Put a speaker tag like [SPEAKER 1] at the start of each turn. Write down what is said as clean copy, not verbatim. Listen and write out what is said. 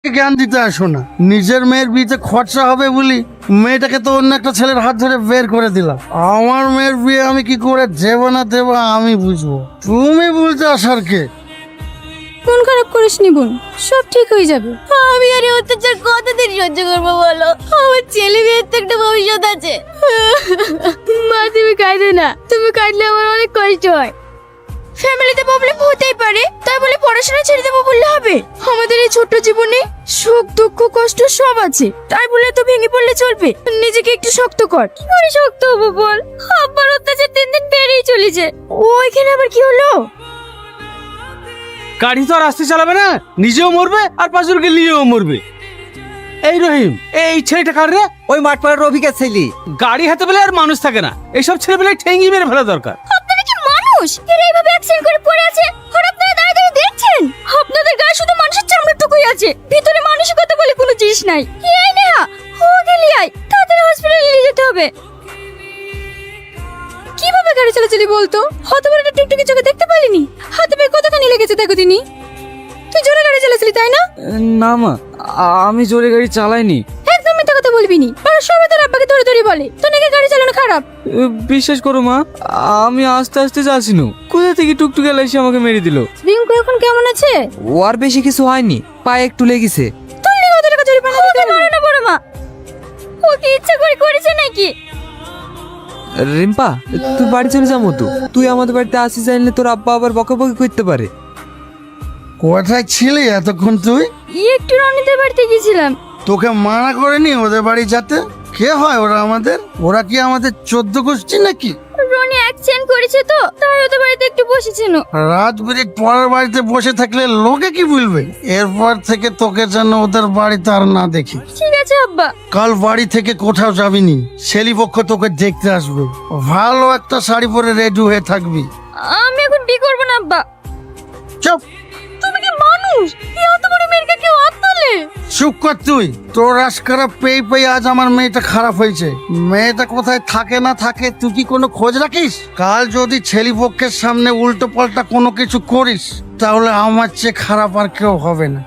[SPEAKER 1] জ্ঞান দিতে আসো না। নিজের মেয়ের বিয়েতে খরচা হবে বলি মেয়েটাকে তো অন্য একটা ছেলের হাত ধরে বের করে দিলাম। আমার মেয়ের বিয়ে আমি কি করে দেবো না দেবো আমি বুঝবো, তুমি বলতে আসার কে?
[SPEAKER 2] মন খারাপ করিস নি বোন, সব ঠিক হয়ে যাবে। আমি আর এই অত্যাচার কতদিন সহ্য করবো বলো? আমার ছেলে মেয়ের তো একটা ভবিষ্যৎ আছে। মা তুমি কাঁদে না, তুমি কাঁদলে আমার অনেক কষ্ট হয়। ফ্যামিলিতে প্রবলেম হতেই পারে, তাই বলে পড়াশোনা ছেড়ে দেবো বললে হবে? আমাদের এই ছোট্ট জীবনে সুখ দুঃখ কষ্ট সব আছে, তাই বলে তো ভেঙে পড়লে চলবে? নিজেকে একটু শক্ত কর। কি শক্ত হবো বল? আব্বার অত্যাচার দিন দিন বেড়েই চলেছে। ওইখানে আবার কি হলো?
[SPEAKER 3] গাড়ি তো আর আসতে চালাবে না, নিজেও মরবে আর পাঁচজনকে নিয়েও মরবে। এই রহিম, এই ছেলেটা কার রে?
[SPEAKER 4] ওই মাঠ পাড়ার রফিকের ছেলে।
[SPEAKER 3] গাড়ি হাতে পেলে আর মানুষ থাকে না, এইসব ছেলেপেলে ঠেঙ্গি মেরে ফেলা দরকার।
[SPEAKER 2] আপনারা কি মানুষ? এরা এইভাবে অ্যাক্সিডেন্ট করে পড়ে আছে আর আপনারা দাঁড়িয়ে দাঁড়িয়ে দেখছেন? আপনাদের গায়ে শুধু মানুষের চামড়াটুকুই আছে, ভিতরে মানসিকতা বলে কোনো জিনিস নাই। এই নেহা, ও গেলি আয়, তাড়াতাড়ি হসপিটালে নিয়ে যেতে হবে। কিভাবে গাড়ি চালাচ্ছিলি বলতো? হতবার একটা টিকটকি চোখে দেখতে পারিনি। হাতে পায়ে কতখানি লেগেছে দেখো তিনি। তুই জোরে গাড়ি চালাচ্ছিলি তাই না?
[SPEAKER 4] না মা, আমি জোরে গাড়ি চালাইনি।
[SPEAKER 2] একদম মিথ্যা কথা বলবি নি। আর সবাই তোর আব্বাকে ধরে ধরে বলে তোর নাকি গাড়ি চালানো খারাপ।
[SPEAKER 4] বিশ্বাস করো মা, আমি আস্তে আস্তে যাচ্ছিনু, কোথা থেকে টুকটুক এসে আমাকে মেরে দিল।
[SPEAKER 2] রিঙ্কু এখন কেমন আছে?
[SPEAKER 4] ও আর বেশি কিছু হয়নি, পায়ে একটু লেগেছে।
[SPEAKER 2] তোর নিয়ে কত টাকা জরিমানা দিতে হবে না বড় মা? ও কি ইচ্ছা করে করেছে নাকি?
[SPEAKER 4] রিম্পা, তুই বাড়ি চলে যাবো তো। তুই আমাদের বাড়িতে আসিস জানলে তোর আব্বা আবার বকাবকি করতে পারে।
[SPEAKER 1] কোথায় ছিলি এতক্ষণ তুই?
[SPEAKER 2] একটু রনিদের বাড়িতে গিয়েছিলাম।
[SPEAKER 1] তোকে মানা করেনি ওদের বাড়ি যেতে? কে হয় ওরা আমাদের? ওরা কি আমাদের 14 গোষ্ঠী নাকি?
[SPEAKER 2] রনি অ্যাক্সিডেন্ট করেছে তো, তাই ওদের বাড়িতে একটু বসেছিল।
[SPEAKER 1] রাত বিরেট পরের বাড়িতে বসে থাকলে লোকে কি বলবে? এরপর থেকে তোকে যেন ওদের বাড়িতে আর না দেখি।
[SPEAKER 2] ঠিক আছে আব্বা।
[SPEAKER 1] কাল বাড়ি থেকে কোথাও যাবিনি, ছেলেপক্ষ তোকে দেখতে আসবে। ভালো একটা শাড়ি পরে রেডি হয়ে থাকবি।
[SPEAKER 2] আমি এখন বিয়ে করবো না আব্বা।
[SPEAKER 1] চুপ,
[SPEAKER 2] তুমি কি মানুষ? এত বড় মেয়েকে কেউ হাত তোলে?
[SPEAKER 1] চুপ কর তুই। তোর আজকারা পেয়ে পেয়ে আজ আমার মেয়েটা খারাপ হয়েছে। মেয়েটা কোথায় থাকে না থাকে তুই কি কোনো খোঁজ রাখিস? কাল যদি ছেলেপক্ষের সামনে উল্টো পাল্টা কোনো কিছু করিস তাহলে আমার চেয়ে খারাপ আর কেউ হবে না।